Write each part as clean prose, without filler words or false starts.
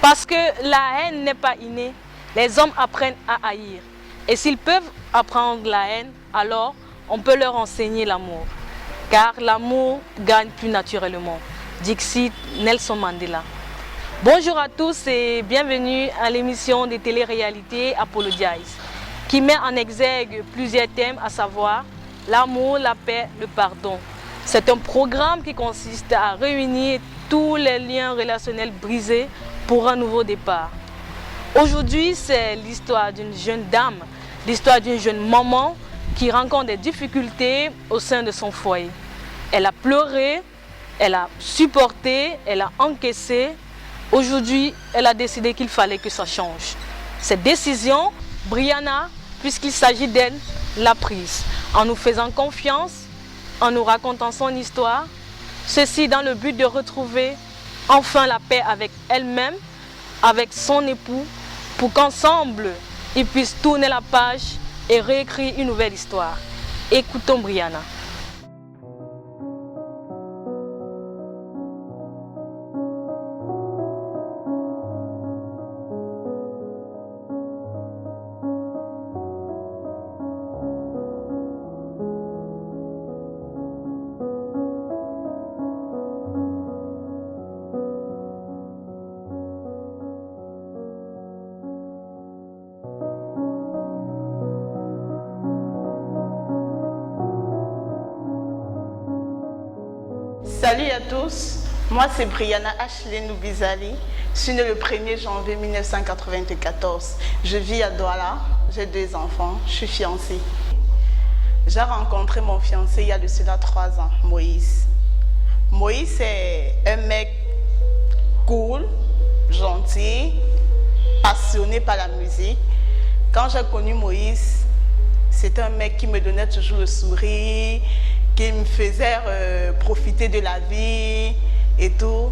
Parce que la haine n'est pas innée, les hommes apprennent à haïr. Et s'ils peuvent apprendre la haine, alors on peut leur enseigner l'amour. Car l'amour gagne plus naturellement. Dixit Nelson Mandela. Bonjour à tous et bienvenue à l'émission de télé-réalité Apologize, qui met en exergue plusieurs thèmes, à savoir l'amour, la paix, le pardon. C'est un programme qui consiste à réunir tous les liens relationnels brisés pour un nouveau départ. Aujourd'hui, c'est l'histoire d'une jeune dame, l'histoire d'une jeune maman qui rencontre des difficultés au sein de son foyer. Elle a pleuré, elle a supporté, elle a encaissé. Aujourd'hui, elle a décidé qu'il fallait que ça change. Cette décision, Brianna, puisqu'il s'agit d'elle, l'a prise en nous faisant confiance, en nous racontant son histoire, ceci dans le but de retrouver enfin la paix avec elle-même, avec son époux, pour qu'ensemble, ils puissent tourner la page et réécrire une nouvelle histoire. Écoutons Brianna. Salut à tous, moi c'est Brianna Ashley Noubizali. Je suis née le 1er janvier 1994. Je vis à Douala, j'ai 2 enfants, je suis fiancée. J'ai rencontré mon fiancé il y a de cela 3 ans, Moïse. Moïse est un mec cool, gentil, passionné par la musique. Quand j'ai connu Moïse, c'était un mec qui me donnait toujours le sourire, qui me faisait profiter de la vie et tout.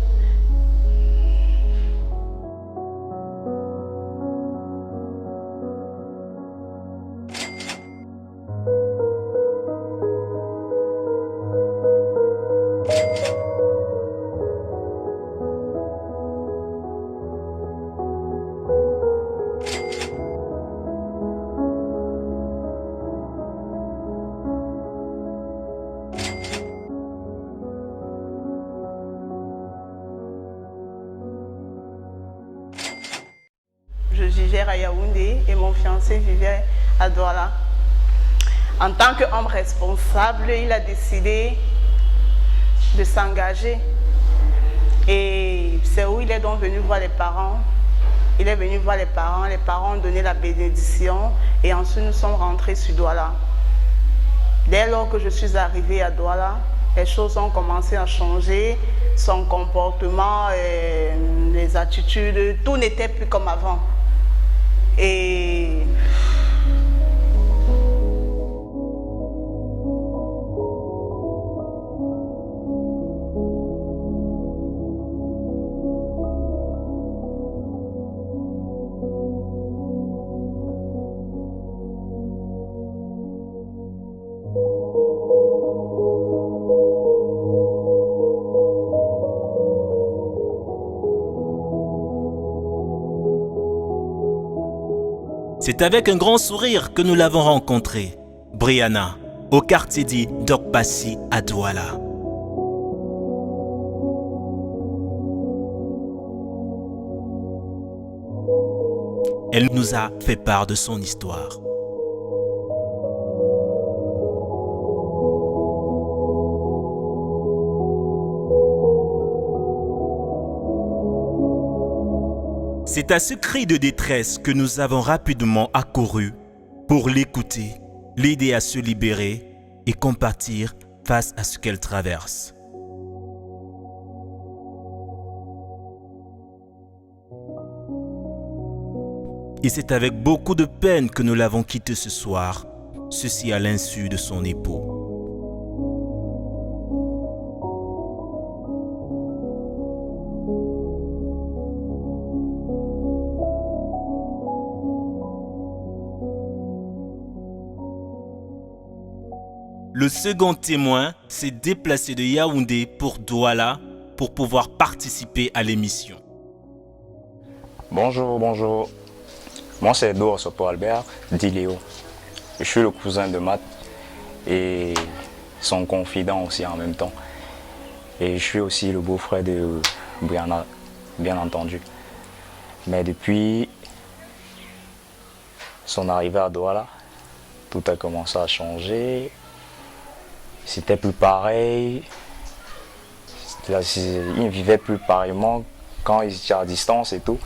Je vivais à Yaoundé et mon fiancé vivait à Douala. En tant qu'homme responsable, il a décidé de s'engager. Et c'est où il est donc venu voir les parents. Il est venu voir les parents ont donné la bénédiction et ensuite nous sommes rentrés sur Douala. Dès lors que je suis arrivée à Douala, les choses ont commencé à changer. Son comportement, les attitudes, tout n'était plus comme avant. Et c'est avec un grand sourire que nous l'avons rencontrée, Brianna, au quartier dit Dokbassi à Douala. Elle nous a fait part de son histoire. C'est à ce cri de détresse que nous avons rapidement accouru pour l'écouter, l'aider à se libérer et compatir face à ce qu'elle traverse. Et c'est avec beaucoup de peine que nous l'avons quittée ce soir, ceci à l'insu de son époux. Le second témoin s'est déplacé de Yaoundé pour Douala pour pouvoir participer à l'émission. Bonjour, bonjour. Moi, c'est Edouard Sopo Albert, dit Léo. Je suis le cousin de Matt et son confident aussi en même temps. Et je suis aussi le beau-frère de Brianna, bien entendu. Mais depuis son arrivée à Douala, tout a commencé à changer. C'était plus pareil. Il ne vivait plus pareillement quand ils étaient à distance et tout.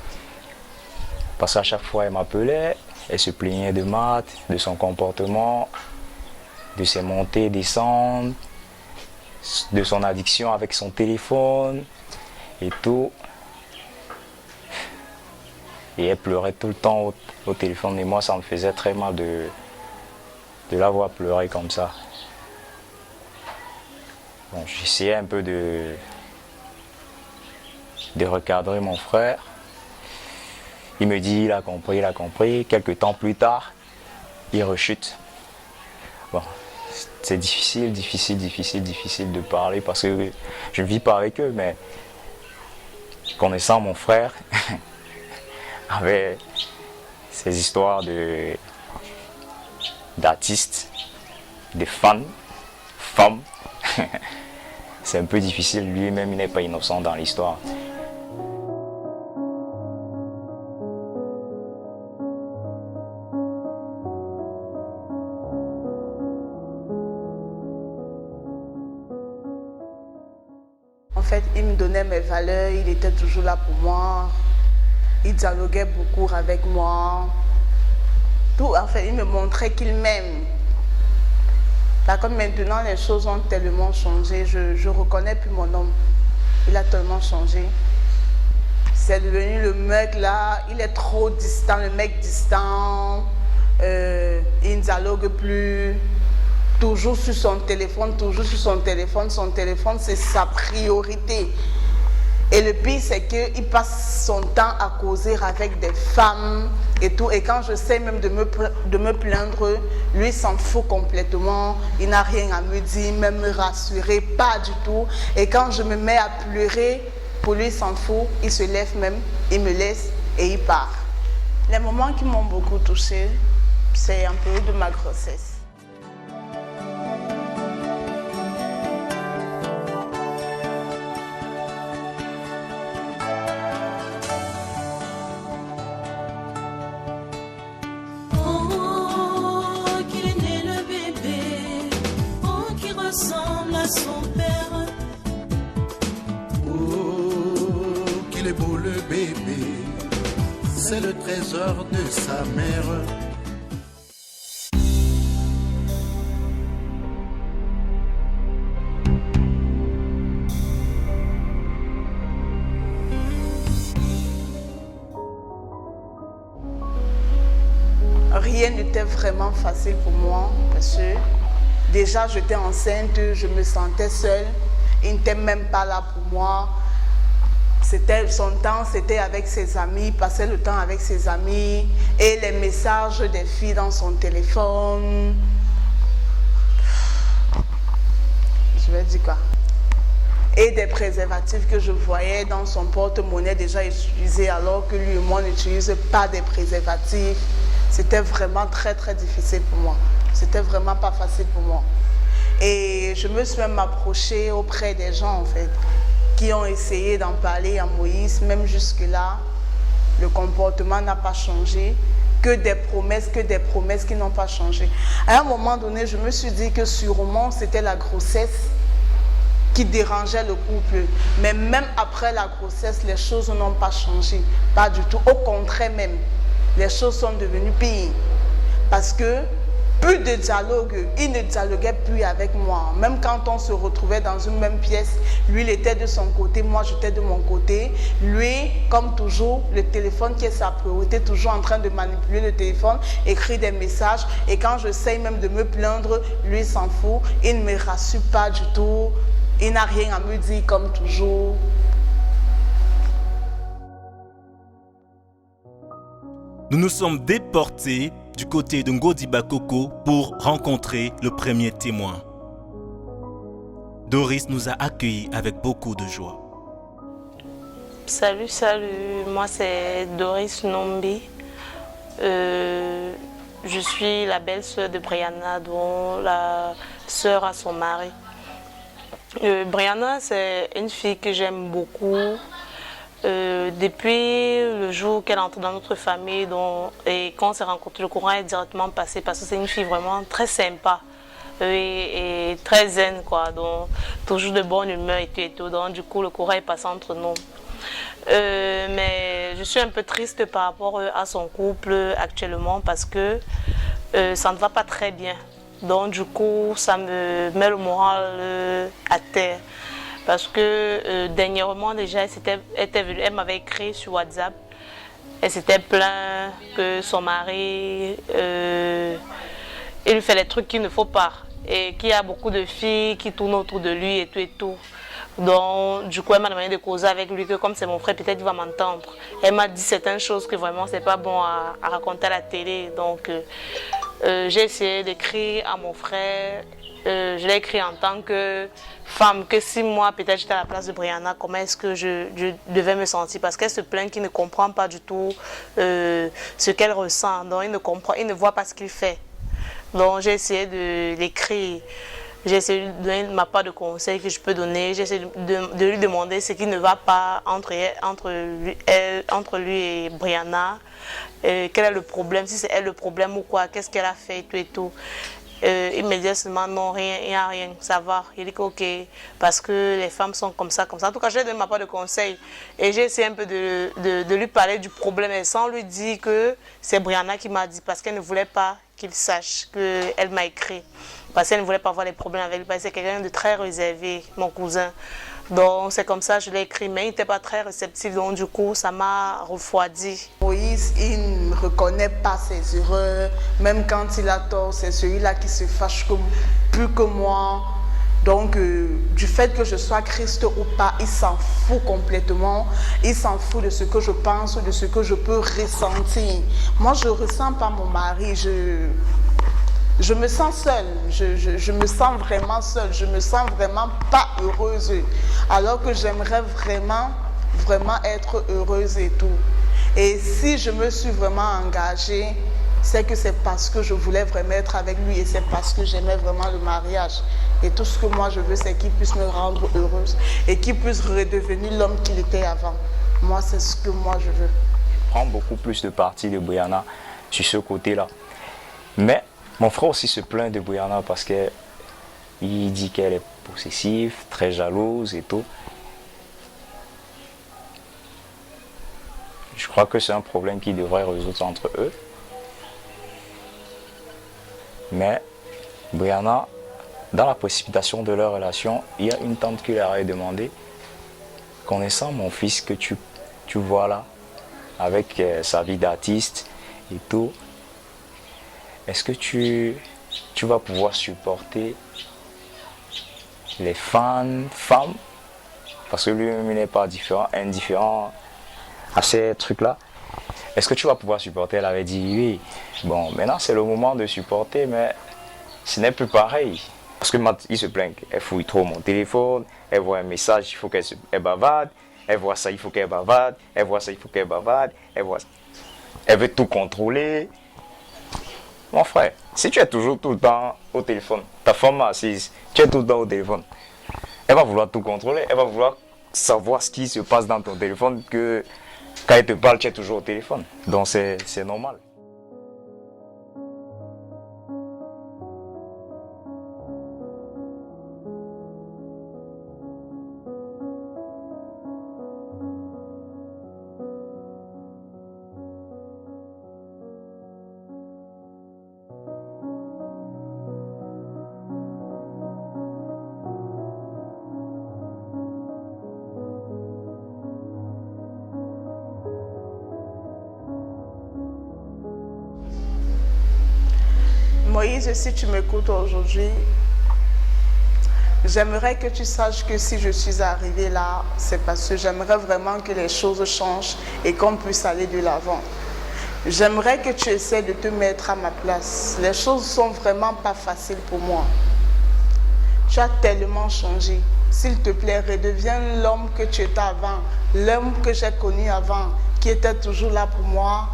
Parce qu'à chaque fois, elle m'appelait, elle se plaignait de Matt, de son comportement, de ses montées, descentes, de son addiction avec son téléphone et tout. Et elle pleurait tout le temps au téléphone. Et moi, ça me faisait très mal de la voir pleurer comme ça. Bon, j'essayais un peu de recadrer mon frère. Il me dit, il a compris. Quelques temps plus tard, il rechute. Bon, c'est difficile de parler parce que je ne vis pas avec eux, mais connaissant mon frère, avec ces histoires d'artistes, de fans, femmes, c'est un peu difficile. Lui-même, il n'est pas innocent dans l'histoire. En fait, il me donnait mes valeurs, il était toujours là pour moi. Il dialoguait beaucoup avec moi. Tout, en fait, il me montrait qu'il m'aime. Là, comme maintenant, les choses ont tellement changé, je ne reconnais plus mon homme. Il a tellement changé. C'est devenu le mec là, il est trop distant, le mec distant. Il ne dialogue plus. Toujours sur son téléphone, Son téléphone, c'est sa priorité. Et le pire, c'est qu'il passe son temps à causer avec des femmes et tout. Et quand j'essaie même de me plaindre, lui s'en fout complètement. Il n'a rien à me dire, même me rassurer, pas du tout. Et quand je me mets à pleurer, pour lui, il s'en fout. Il se lève même, il me laisse et il part. Les moments qui m'ont beaucoup touchée, c'est un peu de ma grossesse. Ressemble à son père. Oh, qu'il est beau le bébé, c'est le trésor de sa mère. Rien n'était vraiment facile pour moi parce que déjà, j'étais enceinte, je me sentais seule. Il n'était même pas là pour moi. Son temps, c'était avec ses amis, il passait le temps avec ses amis. Et les messages des filles dans son téléphone. Je vais dire quoi? Et des préservatifs que je voyais dans son porte-monnaie déjà utilisés, alors que lui et moi n'utilisons pas des préservatifs. C'était vraiment très, très difficile pour moi. C'était vraiment pas facile pour moi. Et je me suis même approchée auprès des gens, en fait, qui ont essayé d'en parler à Moïse. Même jusque-là, le comportement n'a pas changé. Que des promesses qui n'ont pas changé. À un moment donné, je me suis dit que sûrement, c'était la grossesse qui dérangeait le couple. Mais même après la grossesse, les choses n'ont pas changé. Pas du tout. Au contraire même, les choses sont devenues pires. Parce que plus de dialogue, il ne dialoguait plus avec moi. Même quand on se retrouvait dans une même pièce, lui il était de son côté, moi j'étais de mon côté. Lui, comme toujours, le téléphone qui est sa priorité, toujours en train de manipuler le téléphone, écrire des messages. Et quand j'essaye même de me plaindre, lui s'en fout. Il ne me rassure pas du tout. Il n'a rien à me dire comme toujours. Nous nous sommes déportés du côté de Ngodi Bakoko pour rencontrer le premier témoin. Doris nous a accueillis avec beaucoup de joie. Salut, moi c'est Doris Nombi. Je suis la belle-sœur de Brianna, dont la sœur a son mari. Brianna, c'est une fille que j'aime beaucoup. Depuis le jour qu'elle entre dans notre famille et quand on s'est rencontrés, le courant est directement passé parce que c'est une fille vraiment très sympa et très zen, quoi, donc toujours de bonne humeur et tout. Donc du coup le courant est passé entre nous. Mais je suis un peu triste par rapport à son couple actuellement parce que ça ne va pas très bien. Donc du coup ça me met le moral à terre. Parce que dernièrement déjà, elle m'avait écrit sur WhatsApp. Elle s'était plainte que son mari il lui fait des trucs qu'il ne faut pas. Et qu'il y a beaucoup de filles qui tournent autour de lui et tout et tout. Donc du coup elle m'a demandé de causer avec lui, que comme c'est mon frère, peut-être il va m'entendre. Elle m'a dit certaines choses que vraiment c'est pas bon à raconter à la télé. Donc j'ai essayé d'écrire à mon frère. Je l'ai écrit en tant que femme, que si moi peut-être j'étais à la place de Brianna, comment est-ce que je devais me sentir, parce qu'elle se plaint qu'il ne comprend pas du tout ce qu'elle ressent, donc il ne voit pas ce qu'il fait. Donc j'ai essayé de l'écrire, j'ai essayé de donner ma part de conseils que je peux donner, j'ai essayé de lui demander ce qui ne va pas entre lui et Brianna, quel est le problème, si c'est elle le problème ou quoi, qu'est-ce qu'elle a fait et tout. Il me dit seulement non, rien, il n'y a rien, ça va. Il dit que ok, parce que les femmes sont comme ça, comme ça. En tout cas, je lui ai donné ma part de conseil. Et j'ai essayé un peu de lui parler du problème, et sans lui dire que c'est Brianna qui m'a dit, parce qu'elle ne voulait pas qu'il sache qu'elle m'a écrit. Parce qu'elle ne voulait pas avoir des problèmes avec lui, parce que c'est quelqu'un de très réservé, mon cousin. Donc c'est comme ça que je l'ai écrit, mais il n'était pas très réceptif, donc du coup ça m'a refroidi. Moïse, il ne reconnaît pas ses erreurs, même quand il a tort, c'est celui-là qui se fâche plus que moi. Donc du fait que je sois Christ ou pas, il s'en fout complètement, il s'en fout de ce que je pense, de ce que je peux ressentir. Moi je ne ressens pas mon mari, je me sens seule, je me sens vraiment seule, je me sens vraiment pas heureuse, alors que j'aimerais vraiment être heureuse et tout. Et si je me suis vraiment engagée, c'est que c'est parce que je voulais vraiment être avec lui et c'est parce que j'aimais vraiment le mariage. Et tout ce que moi je veux, c'est qu'il puisse me rendre heureuse et qu'il puisse redevenir l'homme qu'il était avant. Moi, c'est ce que moi je veux. Je prends beaucoup plus de parti de Brianna sur ce côté-là. Mais mon frère aussi se plaint de Brianna parce qu'il dit qu'elle est possessive, très jalouse et tout. Je crois que c'est un problème qui devrait résoudre entre eux. Mais Brianna, dans la précipitation de leur relation, il y a une tante qui leur a demandé, connaissant mon fils que tu vois là, avec sa vie d'artiste et tout, est-ce que tu vas pouvoir supporter les femmes, parce que lui-même il n'est pas indifférent à ces trucs-là. Est-ce que tu vas pouvoir supporter? Elle avait dit oui. Bon, maintenant c'est le moment de supporter, mais ce n'est plus pareil. Parce qu'il se plaint, elle fouille trop mon téléphone, elle voit un message, il faut qu'elle bavarde, elle voit ça, il faut qu'elle bavarde, elle voit ça, il faut qu'elle bavarde, elle veut tout contrôler. Mon frère, si tu es toujours tout le temps au téléphone, ta femme assise, tu es tout le temps au téléphone, elle va vouloir tout contrôler, elle va vouloir savoir ce qui se passe dans ton téléphone, que quand elle te parle, tu es toujours au téléphone. Donc c'est normal. Moïse, si tu m'écoutes aujourd'hui, j'aimerais que tu saches que si je suis arrivée là, c'est parce que j'aimerais vraiment que les choses changent et qu'on puisse aller de l'avant. J'aimerais que tu essaies de te mettre à ma place. Les choses sont vraiment pas faciles pour moi. Tu as tellement changé. s'il te plaît, redeviens l'homme que tu étais avant, l'homme que j'ai connu avant, qui était toujours là pour moi,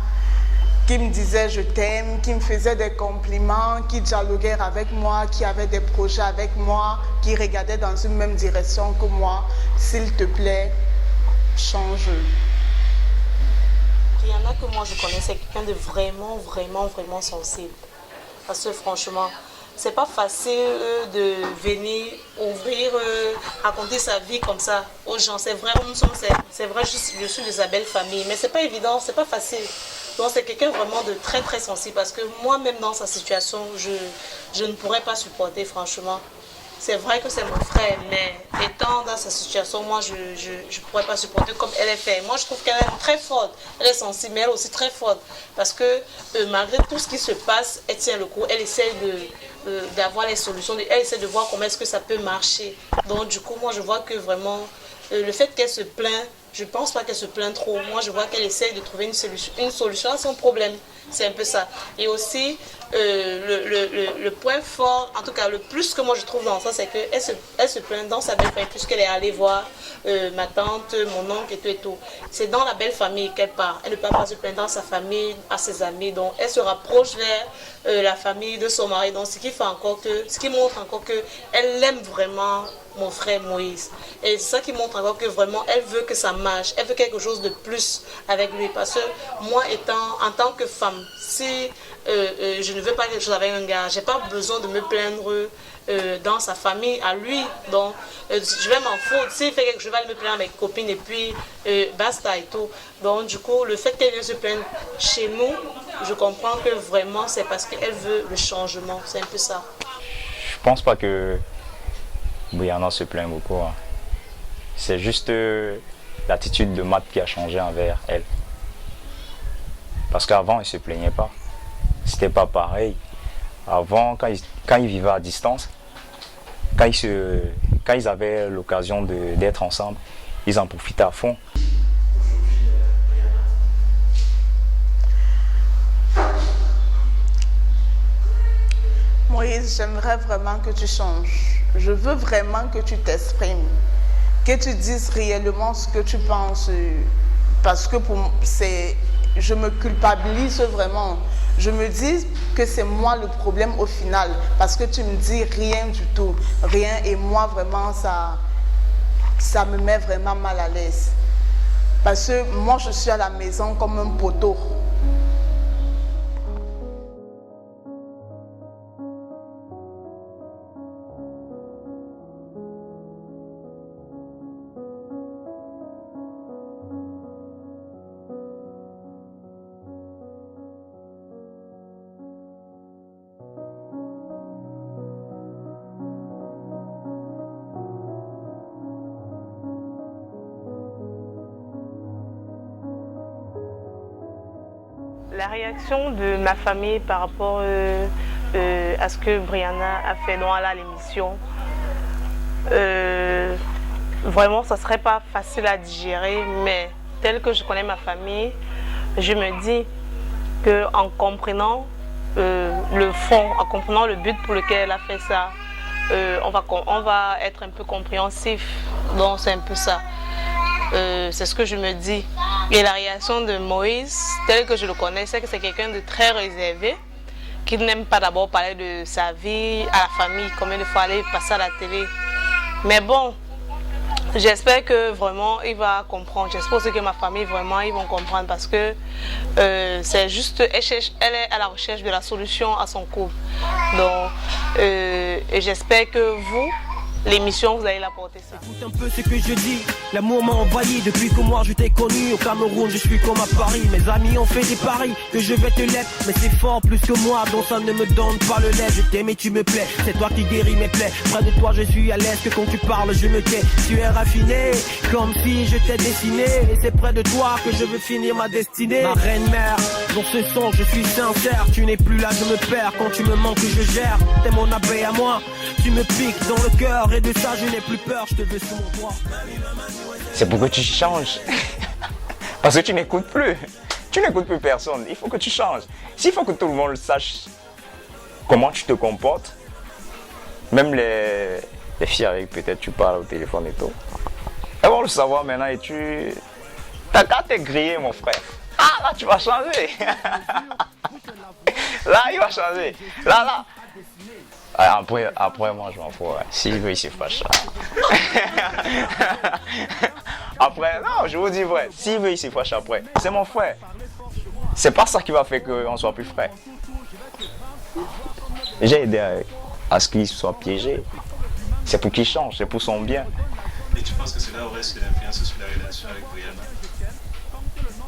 qui me disait je t'aime, qui me faisait des compliments, qui dialoguait avec moi, qui avait des projets avec moi, qui regardait dans une même direction que moi. S'il te plaît, change. Brianna que moi je connais, c'est quelqu'un de vraiment sensible. Parce que franchement, c'est pas facile de venir ouvrir, raconter sa vie comme ça aux gens. C'est vrai, je suis de sa belle famille, mais c'est pas évident, c'est pas facile. Donc c'est quelqu'un vraiment de très sensible parce que moi-même dans sa situation, je ne pourrais pas supporter franchement. C'est vrai que c'est mon frère, mais étant dans sa situation, moi je ne pourrais pas supporter comme elle est faite. Moi je trouve qu'elle est très forte, elle est sensible, mais elle est aussi très forte. Parce que malgré tout ce qui se passe, elle tient le coup, elle essaie d'avoir les solutions, elle essaie de voir comment est-ce que ça peut marcher. Donc du coup, moi je vois que vraiment, le fait qu'elle se plaint, je ne pense pas qu'elle se plaint trop. Moi je vois qu'elle essaie de trouver une solution à son problème. C'est un peu ça. Et aussi, le point fort, en tout cas le plus que moi je trouve dans ça, c'est qu'elle se plaint dans sa belle famille puisqu'elle est allée voir ma tante, mon oncle et tout. C'est dans la belle famille qu'elle part. Elle ne peut pas se plaindre dans sa famille, à ses amis. Donc elle se rapproche vers la famille de son mari. Donc ce qui montre encore qu'elle aime vraiment mon frère Moïse. Et c'est ça qui montre encore que vraiment elle veut que ça marche. Elle veut quelque chose de plus avec lui. Parce que moi en tant que femme, si je ne veux pas quelque chose avec un gars, j'ai pas besoin de me plaindre dans sa famille à lui. Donc je vais m'en foutre. S'il fait quelque chose, je vais aller me plaindre à mes copines et puis basta et tout. Donc du coup, le fait qu'elle vienne se plaindre chez nous, je comprends que vraiment c'est parce qu'elle veut le changement. C'est un peu ça. Je pense pas que Brianna se plaint beaucoup. Hein. C'est juste l'attitude de Matt qui a changé envers elle. Parce qu'avant, il ne se plaignait pas. C'était pas pareil. Avant, quand ils vivaient à distance, quand ils avaient l'occasion d'être ensemble, ils en profitaient à fond. Moïse, j'aimerais vraiment que tu changes. Je veux vraiment que tu t'exprimes, que tu dises réellement ce que tu penses. Parce que je me culpabilise vraiment. Je me dis que c'est moi le problème au final. Parce que tu me dis rien du tout. Rien. Et moi, vraiment, ça me met vraiment mal à l'aise. Parce que moi, je suis à la maison comme un poteau. La réaction de ma famille par rapport à ce que Brianna a fait dans l'émission, vraiment ça ne serait pas facile à digérer, mais tel que je connais ma famille, je me dis qu'en comprenant le fond, en comprenant le but pour lequel elle a fait ça, on va être un peu compréhensif, donc c'est un peu ça. C'est ce que je me dis. Et la réaction de Moïse, telle que je le connais, c'est que c'est quelqu'un de très réservé, qui n'aime pas d'abord parler de sa vie à la famille, combien de fois aller passer à la télé. Mais bon, j'espère que vraiment il va comprendre. J'espère aussi que ma famille, vraiment, ils vont comprendre parce que c'est juste, elle est à la recherche de la solution à son couple. Donc, et j'espère que vous, l'émission, vous allez l'apporter ça. Écoute un peu ce que je dis, l'amour m'a envahi depuis que moi je t'ai connu. Au Cameroun je suis comme à Paris, mes amis ont fait des paris que je vais te l'être. Mais c'est fort plus que moi, donc ça ne me donne pas le lait. Je t'aime et tu me plais, c'est toi qui guéris mes plaies. Près de toi je suis à l'aise, que quand tu parles je me tais. Tu es raffiné, comme si je t'ai dessiné. Et c'est près de toi que je veux finir ma destinée. Ma reine mère, dans ce son je suis sincère. Tu n'es plus là, je me perds, quand tu me manques je gère. T'es mon abeille à moi, tu me piques dans le cœur. Et de ça je n'ai plus peur, je te veux sous mon toit. C'est pour que tu changes. Parce que tu n'écoutes plus. Tu n'écoutes plus personne. Il faut que tu changes. S'il faut que tout le monde sache comment tu te comportes, même les filles avec peut-être tu parles au téléphone et tout. Elles vont le savoir maintenant et tu... T'as qu'à te griller, mon frère. Ah, là, tu vas changer. Là, il va changer. Là. Après moi, je m'en fous. Ouais. S'il veut, il se fâche. Après, non, je vous dis vrai. S'il veut, il se fâche après. C'est mon frère. C'est pas ça qui va faire qu'on soit plus frère. J'ai aidé à ce qu'il soit piégé. C'est pour qu'il change, c'est pour son bien. Et tu penses que cela aurait une influence sur la relation avec Brianna?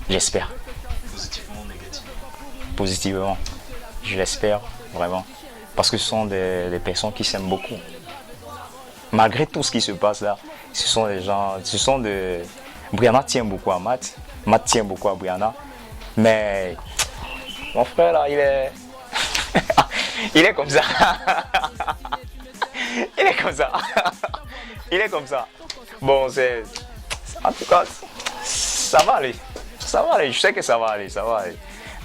J'espère. Positivement ou négativement? Positivement. Je l'espère, vraiment. Parce que ce sont des personnes qui s'aiment beaucoup. Malgré tout ce qui se passe là, ce sont des gens... Brianna tient beaucoup à Matt. Matt tient beaucoup à Brianna. Mais mon frère là, il est... il est comme ça. Il est comme ça. Il est comme ça. Bon, c'est... En tout cas, ça va aller. Ça va aller. Je sais que ça va aller.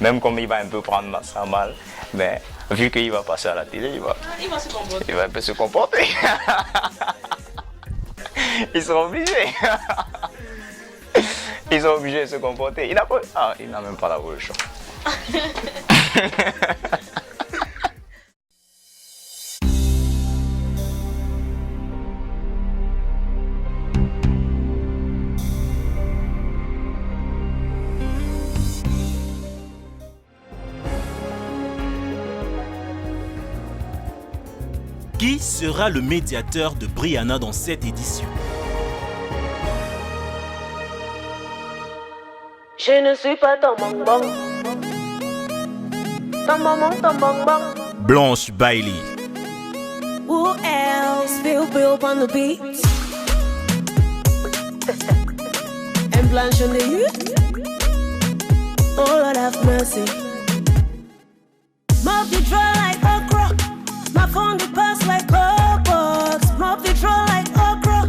Même comme il va un peu prendre ça mal. Mais vu qu'il va passer à la télé, il va se comporter. Il va un peu se comporter. Ils sont obligés. Ils sont obligés de se comporter. Il n'a même pas la solution. Qui sera le médiateur de Brianna dans cette édition? Je ne suis pas ton bonbon. Ton maman, ton bonbon. Blanche Bailey. Who else will build on the beat? And Blanche on the youth. Oh Lord have mercy. Mouth the draw like okra. My phone the pass like Cobox. Mouth the draw like okra.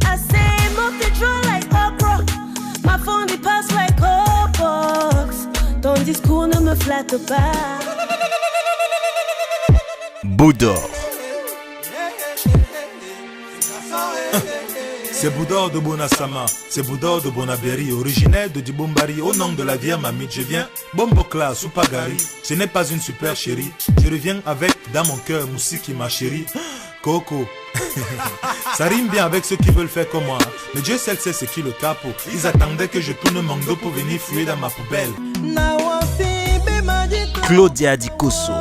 I say mouth the draw like okra. Ma phone il passe like Cobox. Ton discours ne me flatte pas. Boudor. C'est Boudor de Bonasama, c'est Boudor de Bonaberi, originaire de Dibombari, au nom de la vieille mamite, je viens Bombokla, Soupagari, ce n'est pas une super chérie, je reviens avec dans mon cœur Moussiki ma chérie, Coco. Ça rime bien avec ceux qui veulent faire comme moi, mais Dieu seul sait ce qui le capot. Ils attendaient que je tourne mon dos pour venir fouiller dans ma poubelle. Claudia Di Cosso.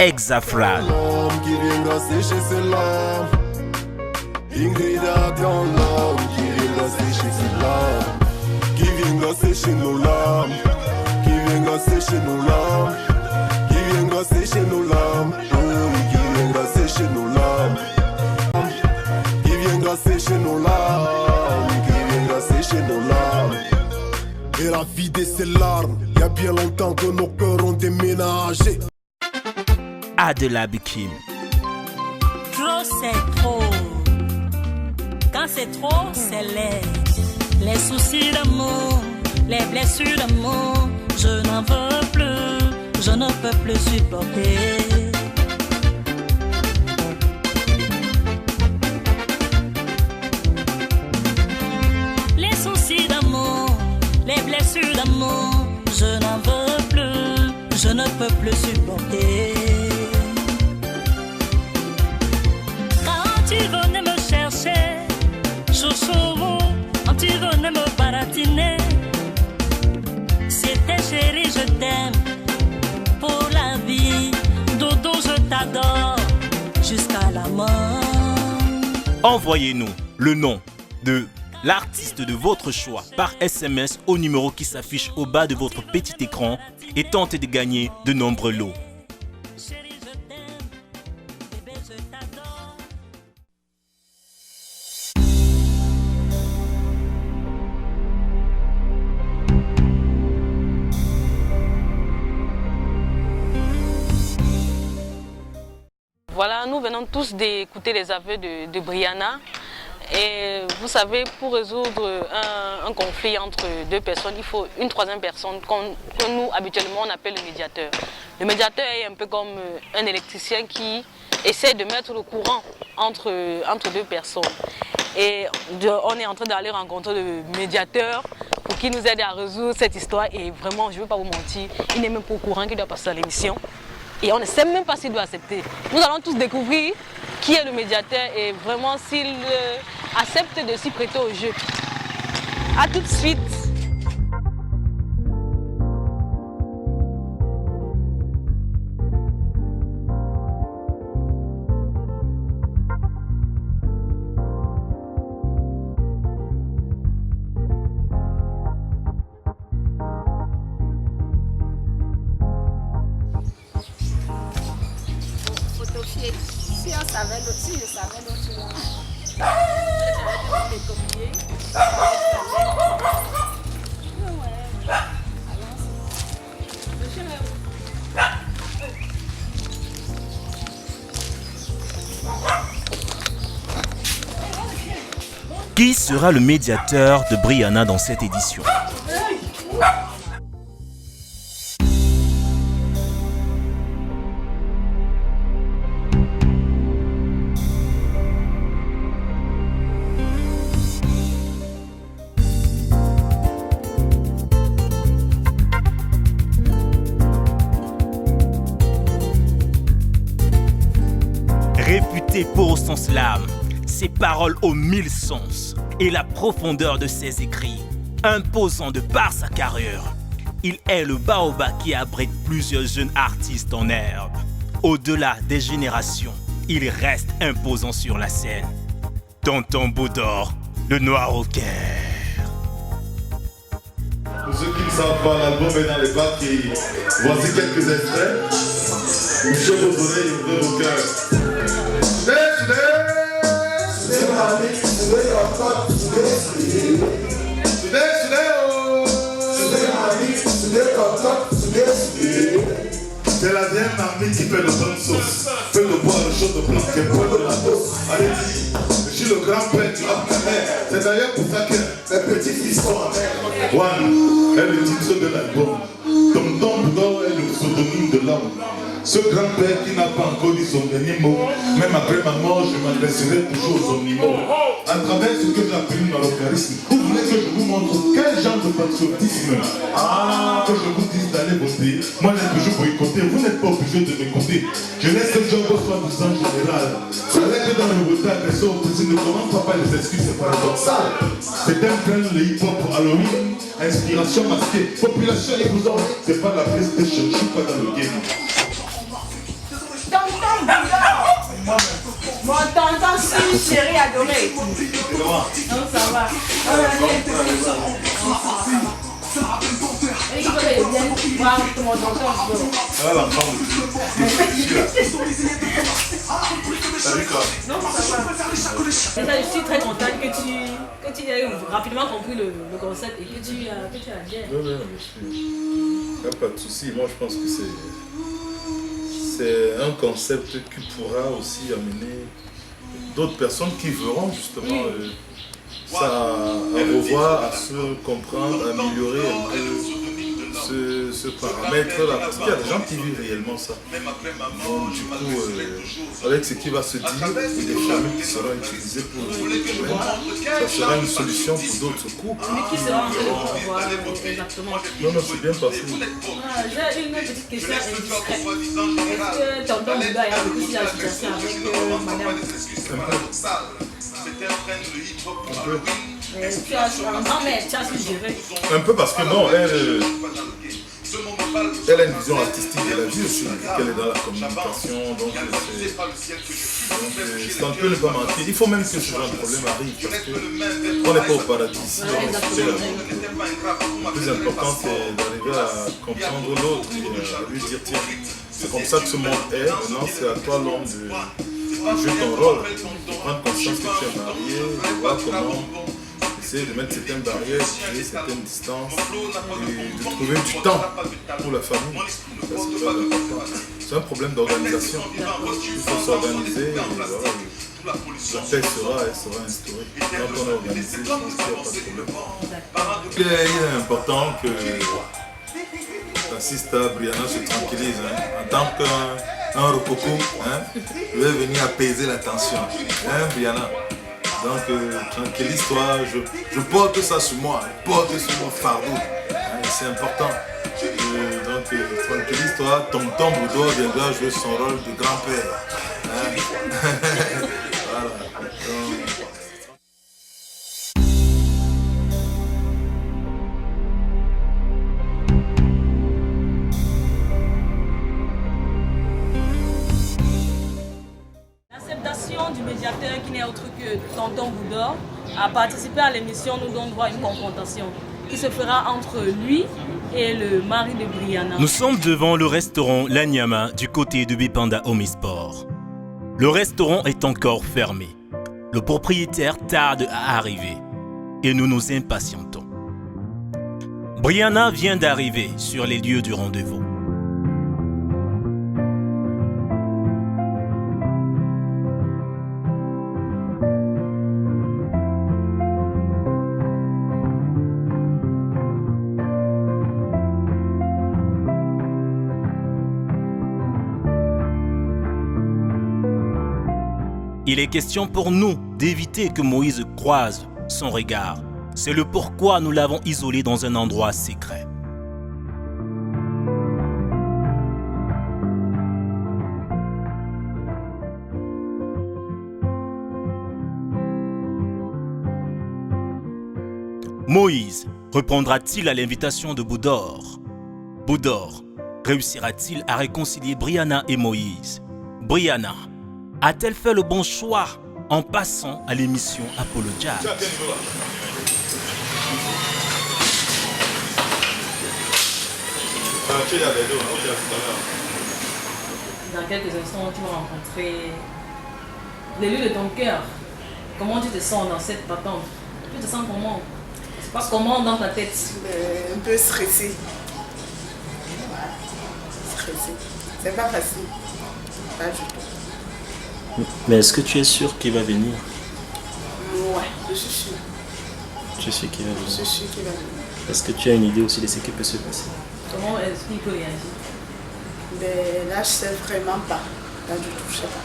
Hexafrag. Qui vient gasser chez ses larmes. Ingrida quand l'homme qui vient gasser chez ses larmes. Qui vient gasser chez nos larmes. Qui vient gasser chez nos larmes. Qui vient gasser chez nos larmes. Qui vient gasser chez nos larmes. Qui vient gasser chez nos larmes. Qui vient gasser chez nos larmes. Et la vie de ses larmes. Il y a bien longtemps que nos cœurs ont déménagé. Adela Bikim. Trop c'est trop. Quand c'est trop, c'est laid. Les soucis d'amour, les blessures d'amour, je n'en veux plus, je ne peux plus supporter. Les soucis d'amour, les blessures d'amour, je n'en veux plus, je ne peux plus supporter. Tu venais me chercher, chouchou, quand tu venais me baratiner. C'était chérie, je t'aime, pour la vie, dodo, je t'adore, jusqu'à la mort. Envoyez-nous le nom de l'artiste de votre choix par SMS au numéro qui s'affiche au bas de votre petit écran et tentez de gagner de nombreux lots. Voilà, nous venons tous d'écouter les aveux de Brianna. Et vous savez, pour résoudre un conflit entre deux personnes, il faut une troisième personne que nous, habituellement, on appelle le médiateur. Le médiateur est un peu comme un électricien qui essaie de mettre le courant entre deux personnes. Et on est en train d'aller rencontrer le médiateur pour qu'il nous aide à résoudre cette histoire. Et vraiment, je ne veux pas vous mentir, il n'est même pas au courant qu'il doit passer à l'émission. Et on ne sait même pas s'il doit accepter. Nous allons tous découvrir qui est le médiateur et vraiment s'il accepte de s'y prêter au jeu. A tout de suite. Si on savait l'autre, si je savais l'autre, Qui sera le médiateur de Brianna dans cette édition? Réputé pour son slam, ses paroles aux 1000 sens et la profondeur de ses écrits, imposant de par sa carrure, il est le baobab qui abrite plusieurs jeunes artistes en herbe. Au-delà des générations, il reste imposant sur la scène. Tonton Boudor, le noir au cœur. Pour ceux qui ne savent pas, l'album est dans les papiers. Voici quelques extraits. Michel Baudonnet et Ouvrir au cœur. C'est la vieille marmite qui fait le bonne sauce. Fait le bois, le chaud de blanc, qui est bois de la dose. Allez, dis, je suis le grand-père du rap camer. C'est d'ailleurs pour ça que mes petits-fils sont amers. One est le titre de l'album. Tonton Boudor est le pseudonyme de l'homme. Ce grand-père qui n'a pas encore dit son dernier mot, même après ma mort, je m'adresserai toujours aux omnimaux. À travers ce que j'appelle dans l'eucharisme, vous voulez que je vous montre quel genre de patriotisme? Que je vous dise d'aller voter. Moi, j'ai toujours boycotté, vous n'êtes pas obligé de m'écouter. Je laisse le job au soir du sang général. C'est vrai que dans le retard, les autres, ne commandent pas les excuses, c'est paradoxal. C'est un train de hip-hop pour Halloween, inspiration masquée, population et vous en c'est pas la PlayStation, je suis pas dans le game. Mon tonton, si chérie adorée. Non, ça va. Et il faut bien voir mon tonton. Ah, la femme. Salut quoi? Non, ça va. Je suis très contente que tu aies rapidement compris le concept et que tu as bien. Non, bien sûr. Il n'y a pas de souci. Moi, je pense que c'est un concept qui pourra aussi amener d'autres personnes qui verront justement ça à revoir, à se comprendre, à améliorer un peu ce paramètre-là. Parce qu'il y a des gens qui vivent réellement ça. Donc du coup, avec ce qui va se dire, et les familles qui seront utilisées pour le domaine, ça sera une solution pour d'autres couples. Mais qui sera en train de pouvoir exactement? Non, non, c'est bien passé. J'ai une petite question indiscrète. Est-ce que tonton Bouddha a beaucoup de la situation avec madame? Tu as su gérer. Un peu parce que non, elle a une vision artistique de la vie aussi, qu'elle est dans la communication, donc c'est un peu ne pas mentir. Il faut même que ce genre de problème arrive, parce qu'on n'est pas au paradis ici, le plus important c'est d'arriver à comprendre l'autre et à lui dire tiens, c'est comme ça que ce monde est, maintenant c'est à toi l'homme de jouer ton rôle, de prendre conscience que tu es marié, de voir comment essayer de mettre certaines barrières, de créer certaines distances et de trouver du temps pour la famille. C'est un problème d'organisation. Il faut s'organiser et voilà, la paix sera instaurée. Quand on est organisé, je pense qu'il n'y a pas de problème. Il est important que la sista Brianna se tranquillise. En tant qu'un rococo, il va venir apaiser la tension. Brianna. Donc tranquillise-toi, je porte ça sur moi, je porte sur mon fardeau, c'est important. Donc tranquillise-toi, tonton Boudo viendra jouer son rôle de grand-père. Voilà. Du médiateur qui n'est autre que Tonton Boudor a participé à l'émission Nous donnons droit à une confrontation qui se fera entre lui et le mari de Brianna. Nous sommes devant le restaurant L'Anyama du côté de Bipanda Omnisport. Le restaurant est encore fermé. Le propriétaire tarde à arriver et nous nous impatientons. Brianna vient d'arriver sur les lieux du rendez-vous. Il est question pour nous d'éviter que Moïse croise son regard. C'est le pourquoi nous l'avons isolé dans un endroit secret. Moïse répondra-t-il à l'invitation de Boudor? Boudor réussira-t-il à réconcilier Brianna et Moïse? Brianna a-t-elle fait le bon choix en passant à l'émission Apollo Jazz? Dans quelques instants, tu vas rencontrer l'élu de ton cœur. Comment tu te sens dans cette patente? Tu te sens comment? Ça se passe comment dans ta tête? Un peu stressé. Stressé. C'est pas facile. Pas du tout. Mais est-ce que tu es sûr qu'il va venir? Ouais, je suis sûr. Tu es sûr qu'il va venir? Je suis sûr qu'il va venir. Est-ce que tu as une idée aussi de ce qui peut se passer? Comment est-ce qu'il peut réagir? Ben, là, je sais vraiment pas. Là, du tout, je sais pas.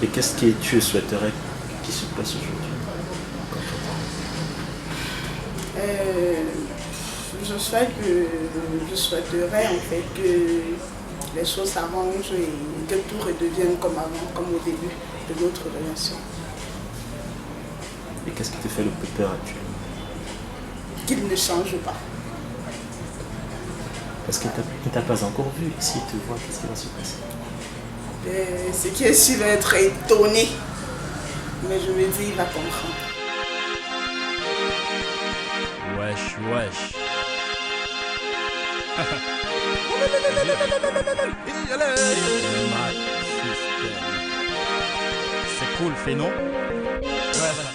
Et qu'est-ce que tu souhaiterais qu'il se passe aujourd'hui? Je souhaiterais en fait que les choses s'arrangent et que tout redevienne comme avant, comme au début de notre relation. Et qu'est-ce qui te fait le plus peur actuellement? Qu'il ne change pas. Parce qu'il ne t'a pas encore vu. S'il te voit, qu'est-ce qui va se passer? C'est qu'il va être étonné. Mais je me dis, il va comprendre. Wesh, wesh. C'est cool, fait non? Ouais, voilà.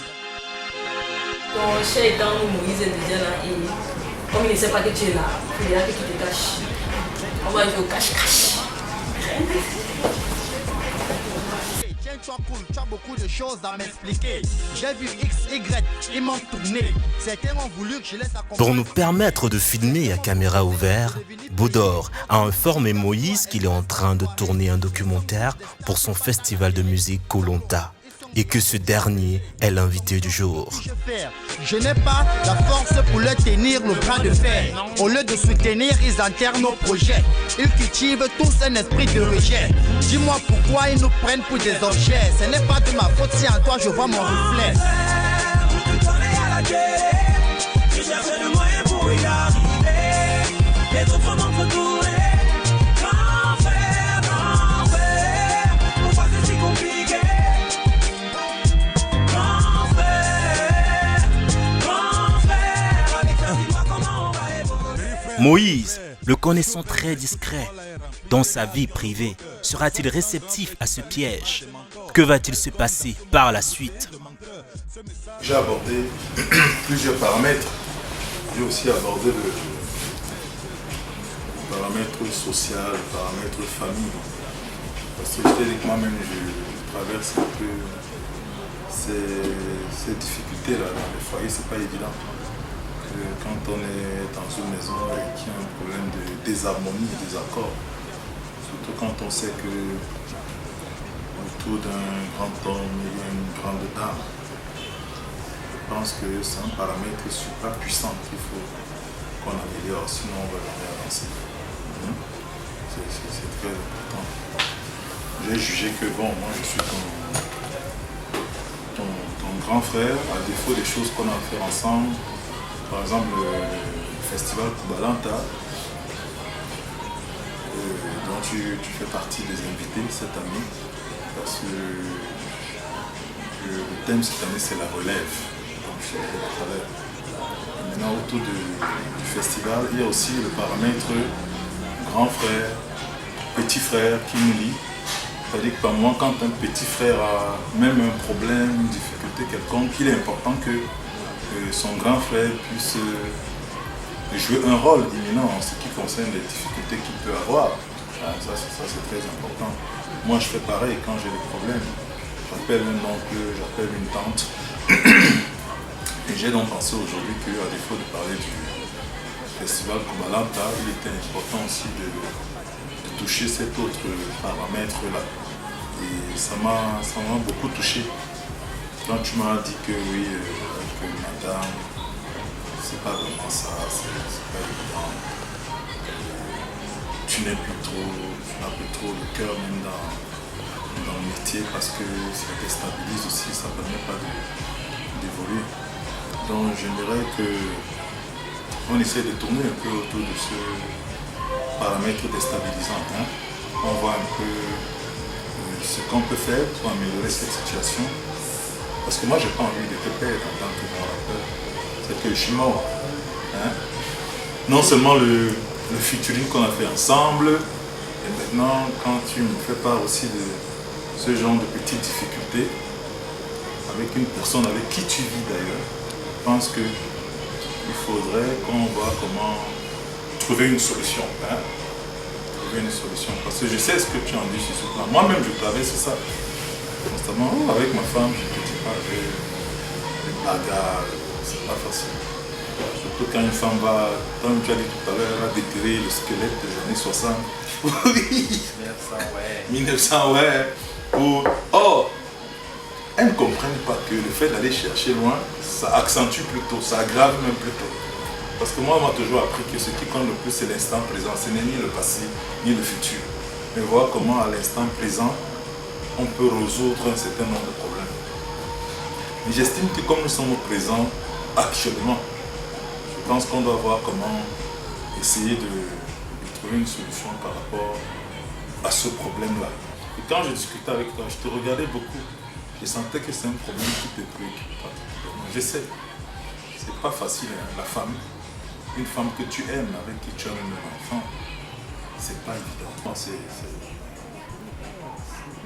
Ton chien étant Moïse est déjà là et comme il ne sait pas que tu es là, il est là que tu te caches. On va jouer au cache-cache. Sois cool, tu as beaucoup de choses à m'expliquer. J'ai vu X, Y, ils m'ont tourné. Certains ont voulu que je laisse accompagner. Pour nous permettre de filmer à caméra ouverte, Boudor a informé Moïse qu'il est en train de tourner un documentaire pour son festival de musique Kolonta et que ce dernier est l'invité du jour. Je n'ai pas la force pour leur tenir le bras de fer. Au lieu de soutenir, ils enterrent nos projets. Ils cultivent tous un esprit de rejet. Dis-moi pourquoi ils nous prennent pour des objets. Ce n'est pas de ma faute si en toi je vois mon reflet. Tu cherches le moyen pour y arriver. comment te tourner. Grand frère, pourquoi c'est si compliqué? Grand frère, avec toi, dis-moi comment on va évoluer. Moïse, le connaissant très discret dans sa vie privée, sera-t-il réceptif à ce piège? Que va-t-il se passer par la suite? J'ai abordé plusieurs paramètres. J'ai aussi abordé le paramètre social, le paramètre famille. Parce que je t'ai dit que moi-même, je traverse un peu ces difficultés-là dans les foyers, c'est pas évident. Quand on est dans une maison et qu'il y a un problème de désharmonie, de désaccord, surtout quand on sait que autour d'un grand homme, il y a une grande dame, je pense que c'est un paramètre super puissant qu'il faut qu'on améliore, sinon on va jamais avancer. C'est très important. J'ai jugé que bon, moi je suis ton grand frère, à défaut des choses qu'on a fait ensemble. Par exemple, le festival Kubalanta, dont tu fais partie des invités cette année, parce que le thème cette année c'est la relève. Donc, je l'ai dit tout à l'heure. Maintenant, autour du festival, il y a aussi le paramètre grand frère, petit frère qui nous lie. C'est-à-dire que par moment, quand un petit frère a même un problème, une difficulté quelconque, il est important que son grand frère puisse jouer un rôle imminent en ce qui concerne les difficultés qu'il peut avoir. Ça c'est très important. Moi je fais pareil quand j'ai des problèmes. J'appelle un oncle, j'appelle une tante. Et j'ai donc pensé aujourd'hui qu'à défaut de parler du festival Kubalanta, il était important aussi de toucher cet autre paramètre-là. Et ça m'a beaucoup touché. Quand tu m'as dit que oui, que madame, c'est pas vraiment ça, c'est pas évident. Tu n'as plus trop le cœur même dans le métier parce que ça déstabilise aussi, ça ne permet pas d'évoluer. Donc j'aimerais qu'on essaie de tourner un peu autour de ce paramètre déstabilisant. On voit un peu ce qu'on peut faire pour améliorer cette situation. Parce que moi, j'ai pas envie de te perdre en tant que bon rappeur. C'est que je suis mort. Non seulement le featuring qu'on a fait ensemble, et maintenant, quand tu me fais part aussi de ce genre de petites difficultés, avec une personne avec qui tu vis d'ailleurs, je pense qu'il faudrait qu'on voit comment trouver une solution. Trouver une solution. Parce que je sais ce que tu en dis sur ce plan. Moi-même, je traverse ça constamment. Avec ma femme, je ne dis pas que les bagarres, c'est pas facile. Surtout quand une femme va, comme tu as dit tout à l'heure, elle va déterrer le squelette des années 60. Oui, 1900, ouais. Or, elles ne comprennent pas que le fait d'aller chercher loin, ça accentue plutôt, ça aggrave même plutôt. Parce que moi, on m'a toujours appris que ce qui compte le plus, c'est l'instant présent. Ce n'est ni le passé, ni le futur. Mais voir comment, à l'instant présent, on peut résoudre un certain nombre de problèmes. Mais j'estime que comme nous sommes au présent, actuellement, je pense qu'on doit voir comment essayer de trouver une solution par rapport à ce problème-là. Et quand je discutais avec toi, je te regardais beaucoup. Je sentais que c'est un problème qui te préoccupe particulièrement. Je sais, c'est pas facile, hein, la femme. Une femme que tu aimes, avec qui tu as même un enfant, c'est pas évident.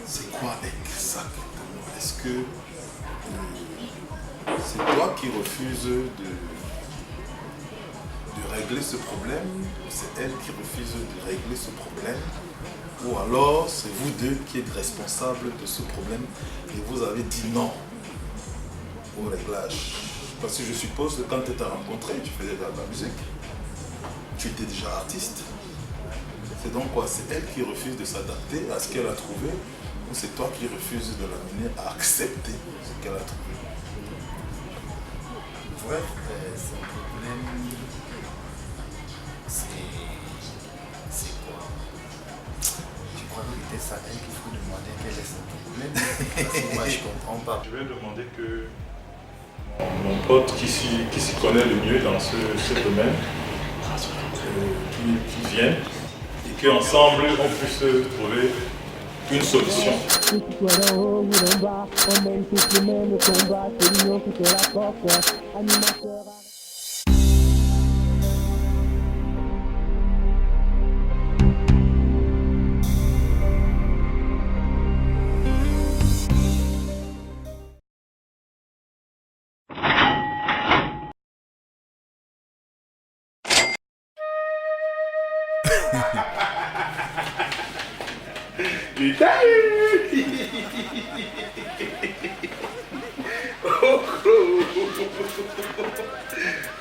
C'est quoi exactement? Est-ce que c'est toi qui refuses de régler ce problème? C'est elle qui refuse de régler ce problème? Ou alors c'est vous deux qui êtes responsables de ce problème et vous avez dit non au réglage? Parce que je suppose que quand tu t'es rencontré, tu faisais de la musique. Tu étais déjà artiste. C'est donc quoi? C'est elle qui refuse de s'adapter à ce qu'elle a trouvé ou c'est toi qui refuses de l'amener à accepter ce qu'elle a trouvé? Ouais, c'est un problème. C'est quoi? Je crois que c'est à elle qu'il faut demander quel est son problème. Parce que moi, je comprends pas. Je vais demander que mon pote qui s'y connaît le mieux dans ce domaine qui viennent et qu'ensemble on puisse trouver une solution.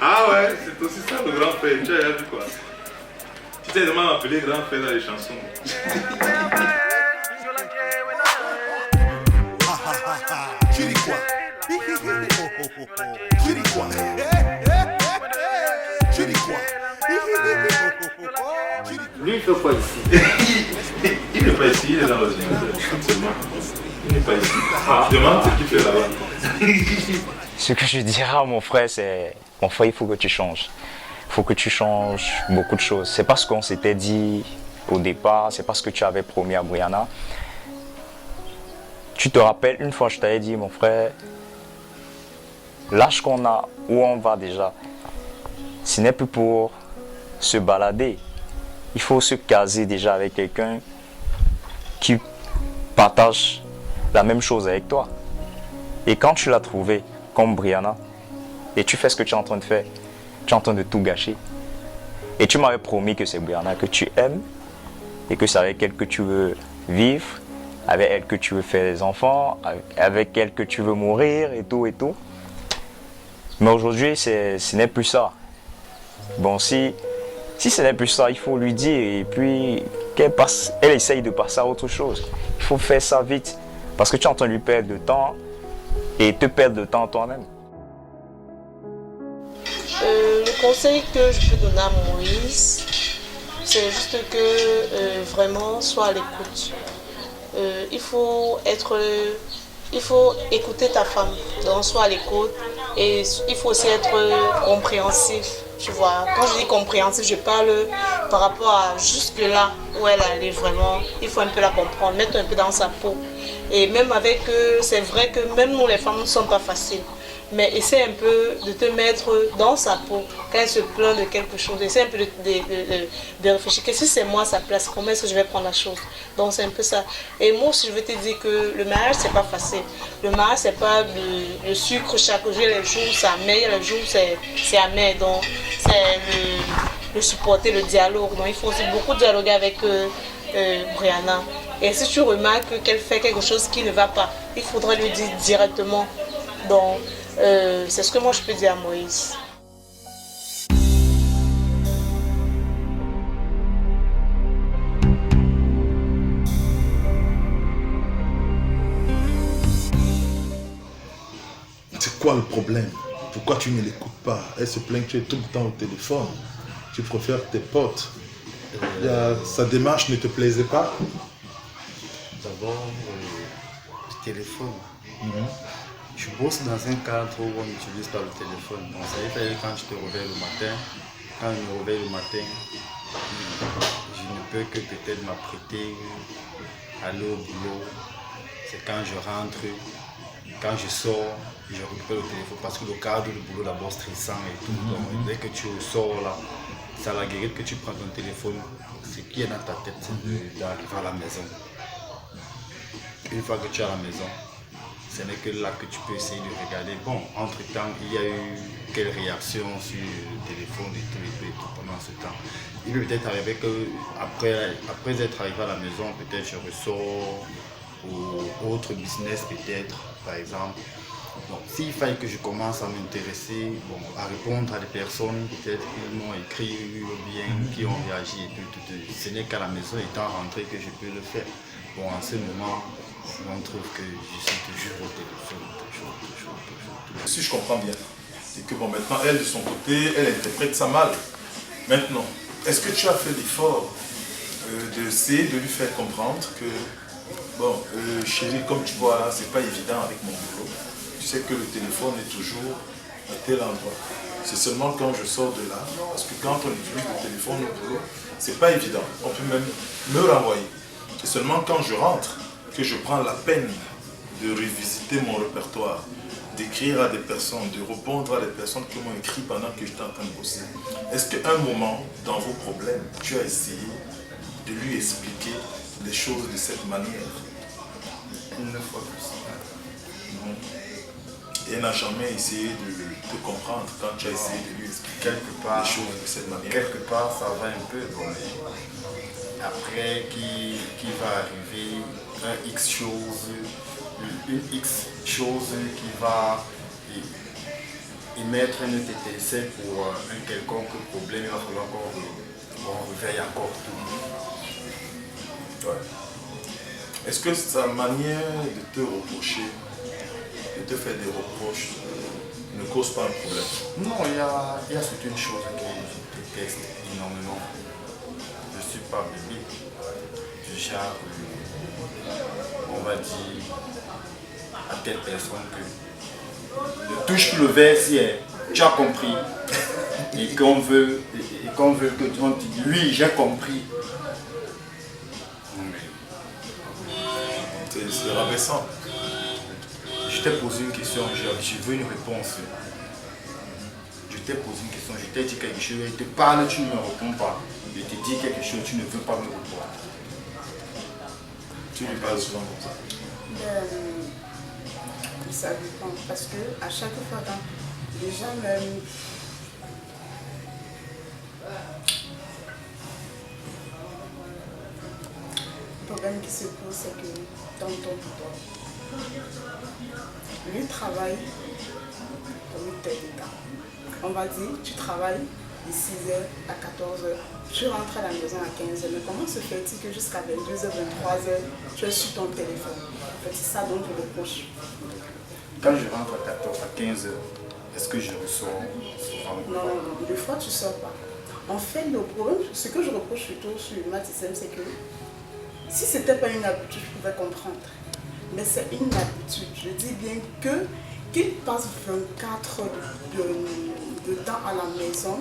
Ah ouais, c'est aussi ça le grand frère. Tu as vu quoi? Tu t'es vraiment appelé grand frère dans les chansons. Tu dis quoi? Tu dis quoi? Tu dis quoi? Lui, il fait quoi ici? Il n'est pas ici, il est dans le seulement. Il n'est pas ici. Je demande ce qu'il fait là-bas. Ce que je dirais à mon frère, c'est mon frère, il faut que tu changes. Il faut que tu changes beaucoup de choses. C'est pas ce qu'on s'était dit au départ, c'est pas ce que tu avais promis à Brianna. Tu te rappelles, une fois je t'avais dit, mon frère, l'âge qu'on a, où on va déjà, ce n'est plus pour se balader. Il faut se caser déjà avec quelqu'un qui partage la même chose avec toi. Et quand tu l'as trouvé, comme Brianna, et tu fais ce que tu es en train de faire, tu es en train de tout gâcher. Et tu m'avais promis que c'est Brianna que tu aimes, et que c'est avec elle que tu veux vivre, avec elle que tu veux faire des enfants, avec elle que tu veux mourir, et tout, et tout. Mais aujourd'hui, ce n'est plus ça. Bon, si ce n'est plus ça, il faut lui dire, et puis elle essaye de passer à autre chose. Il faut faire ça vite, parce que tu es en train de lui perdre de temps, et te perdre de temps toi-même. Le conseil que je peux donner à Moïse, c'est juste que vraiment sois à l'écoute. Il faut écouter ta femme, donc sois à l'écoute, et il faut aussi être compréhensif. Tu vois, quand je dis compréhensif, je parle par rapport à jusque-là où elle allait vraiment. Il faut un peu la comprendre, mettre un peu dans sa peau. Et même avec c'est vrai que même nous les femmes ne sont pas faciles. Mais essaie un peu de te mettre dans sa peau quand elle se plaint de quelque chose. Essaie un peu de réfléchir que si c'est moi à sa place, comment est-ce que je vais prendre la chose. Donc c'est un peu ça. Et moi aussi je veux te dire que le mariage c'est pas facile. Le mariage c'est pas le sucre chaque jour, les jours c'est amer, les jours c'est amer. Donc c'est le supporter, le dialogue. Donc il faut aussi beaucoup dialoguer avec Brianna. Et si tu remarques qu'elle fait quelque chose qui ne va pas, il faudrait lui dire directement. Donc c'est ce que moi je peux dire à Moïse. C'est quoi le problème? Pourquoi tu ne l'écoutes pas? Elle se plaint que tu es tout le temps au téléphone. Tu préfères tes potes. Sa démarche ne te plaisait pas? D'abord, le téléphone. Je bosse dans un cadre où on n'utilise pas le téléphone. Donc ça veut dire quand je te réveille le matin, quand je me réveille le matin, je ne peux que peut-être m'apprêter, aller au boulot. C'est quand je rentre, quand je sors, je récupère le téléphone parce que le cadre du boulot d'abord stressant et tout. Donc dès que tu sors là, c'est à la guérite que tu prends ton téléphone. Ce qui est dans ta tête, c'est d'arriver à la maison. Une fois que tu es à la maison, ce n'est que là que tu peux essayer de regarder. Bon, entre-temps, il y a eu quelle réaction sur le téléphone et tout pendant ce temps. Il peut peut-être arriver qu'après être arrivé à la maison, peut-être je ressors ou autre business peut-être, par exemple. Donc, s'il fallait que je commence à m'intéresser, à répondre à des personnes peut-être qui m'ont écrit ou bien qui ont réagi et tout, ce n'est qu'à la maison étant rentré que je peux le faire. Bon, en ce moment, on trouve que je suis toujours au téléphone, toujours. Si je comprends bien, c'est que bon, maintenant, elle, de son côté, elle interprète ça mal. Maintenant, est-ce que tu as fait l'effort d'essayer de lui faire comprendre que, bon, chérie, comme tu vois là, c'est pas évident avec mon boulot. Tu sais que le téléphone est toujours à tel endroit. C'est seulement quand je sors de là, parce que quand on utilise le téléphone au boulot, c'est pas évident. On peut même me renvoyer. C'est seulement quand je rentre que je prends la peine de revisiter mon répertoire, d'écrire à des personnes, de répondre à des personnes qui m'ont écrit pendant que j'étais en train de bosser. Est-ce qu'à un moment, dans vos problèmes, tu as essayé de lui expliquer les choses de cette manière? Une fois plus. Et elle n'a jamais essayé de comprendre quand tu as essayé de lui expliquer les choses de cette manière. Quelque part, ça va un peu. Bon. Après, qui va arriver un X chose, une X chose qui va émettre un étincelle pour un quelconque problème. Il va falloir qu'on réveille encore tout. Ouais. Est-ce que sa manière de te reprocher, de te faire des reproches, ne cause pas un problème? Non, il y a certaines choses que je déteste énormément. Je ne suis pas bébé. Du genre, on va dire à telle personne que ne touche plus le verre si tu as compris. Et qu'on veut que on te dise, oui, j'ai compris. C'est rabaissant. Je t'ai posé une question, je veux une réponse. Je t'ai posé une question, je t'ai dit quelque chose, je te parle, tu ne me réponds pas. Je te dis quelque chose, tu ne veux pas me répondre. Tu lui parles souvent comme ça? Ça dépend, parce que à chaque fois quand les gens même le problème qui se pose, c'est que dans ton temps, lui travaille comme tel état. On va dire, tu travailles de 6h à 14h, tu rentres à la maison à 15h, mais comment se fait-il que jusqu'à 22h, 23h, tu es sur ton téléphone? En fait, c'est ça dont je reproche. Quand je rentre à 14 à 15h, est-ce que je ressors souvent? Non, des fois tu ne sors pas. En fait, le problème, ce que je reproche plutôt sur le Matisem, c'est que si ce n'était pas une habitude, je pouvais comprendre. Mais c'est une habitude. Je dis bien qu'il passe 24 heures de temps à la maison,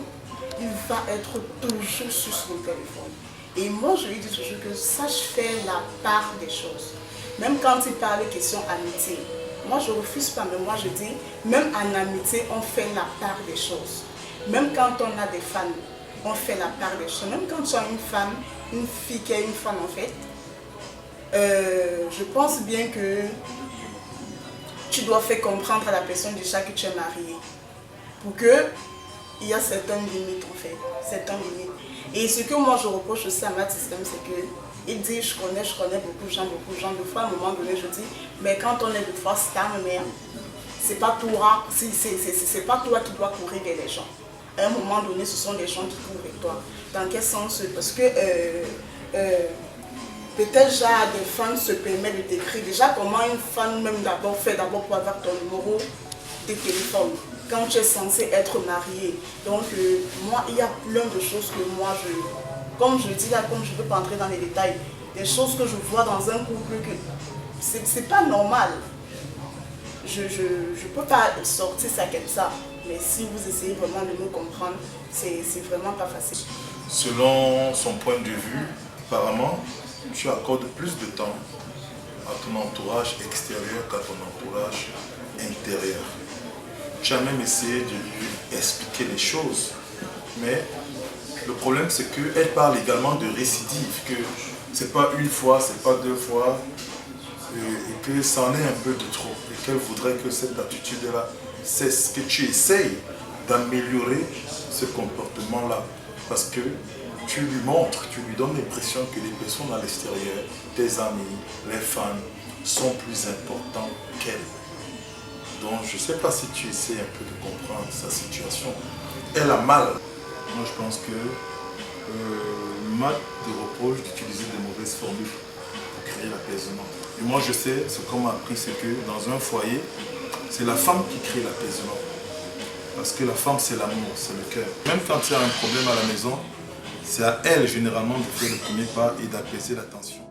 il va être toujours sur son téléphone. Et moi, je lui dis toujours que sache faire la part des choses. Même quand il parle de questions amitié, moi je refuse pas, mais moi je dis, même en amitié, on fait la part des choses. Même quand on a des fans, on fait la part des choses. Même quand tu as une femme, une fille qui est une femme en fait, je pense bien que tu dois faire comprendre à la personne déjà que tu es mariée. Pour que il y a certaines limites en fait, certaines limites. Et ce que moi je reproche aussi à ma système, c'est que il dit je connais beaucoup de gens. De fois à un moment donné je dis, mais quand on est de fois star, mais c'est pas toi, c'est pas toi qui dois courir vers les gens. À un moment donné, ce sont les gens qui courent avec toi. Dans quel sens? Parce que peut-être déjà des fans se permettent de t'écrire. Déjà comment une fan même fait d'abord pour avoir ton numéro de téléphone quand tu es censé être marié. Donc moi il y a plein de choses que moi comme je dis là, comme je ne veux pas entrer dans les détails, des choses que je vois dans un couple que c'est pas normal. Je ne peux pas sortir ça comme ça. Mais si vous essayez vraiment de me comprendre, c'est vraiment pas facile. Selon son point de vue, apparemment, tu accordes plus de temps à ton entourage extérieur qu'à ton entourage intérieur. Tu as même essayé de lui expliquer les choses, mais le problème c'est qu'elle parle également de récidive, que c'est pas une fois, c'est pas deux fois, et que c'en est un peu de trop, et qu'elle voudrait que cette attitude-là cesse, que tu essayes d'améliorer ce comportement-là, parce que tu lui montres, tu lui donnes l'impression que les personnes à l'extérieur, tes amis, les fans, sont plus importants qu'elle. Donc je ne sais pas si tu essaies un peu de comprendre sa situation. Elle a mal. Moi je pense que Matt te reproche d'utiliser de mauvaises formules pour créer l'apaisement. Et moi je sais, ce qu'on m'a appris, c'est que dans un foyer, c'est la femme qui crée l'apaisement. Parce que la femme c'est l'amour, c'est le cœur. Même quand il y a un problème à la maison, c'est à elle généralement de faire le premier pas et d'apaiser la tension.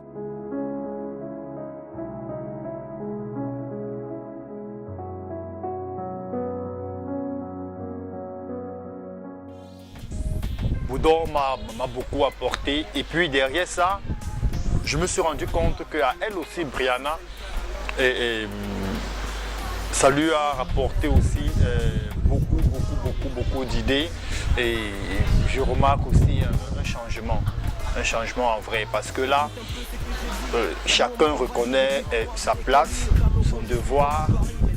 Boudor m'a beaucoup apporté. Et puis derrière ça, je me suis rendu compte qu'à elle aussi, Brianna, ça lui a rapporté aussi beaucoup d'idées. Et je remarque aussi un changement en vrai. Parce que là, chacun reconnaît sa place, son devoir.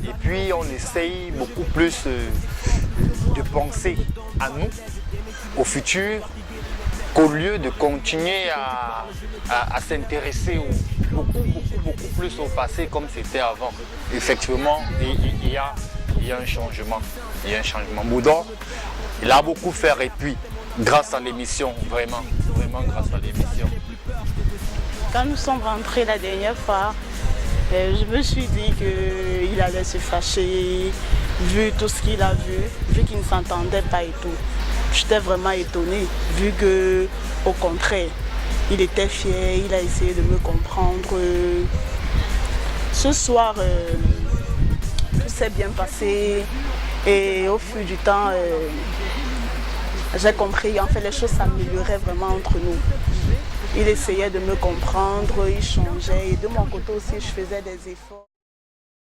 Et puis on essaye beaucoup plus de penser à nous, au futur, qu'au lieu de continuer à s'intéresser beaucoup plus au passé comme c'était avant. Effectivement, il y a un changement. Il y a un changement. Boudor, il a beaucoup fait et puis grâce à l'émission, vraiment grâce à l'émission. Quand nous sommes rentrés la dernière fois, je me suis dit qu'il allait se fâcher, vu tout ce qu'il a vu qu'il ne s'entendait pas et tout. J'étais vraiment étonnée, vu que, au contraire, il était fier, il a essayé de me comprendre. Ce soir, tout s'est bien passé et au fil du temps, j'ai compris, en fait, les choses s'amélioraient vraiment entre nous. Il essayait de me comprendre, il changeait et de mon côté aussi, je faisais des efforts.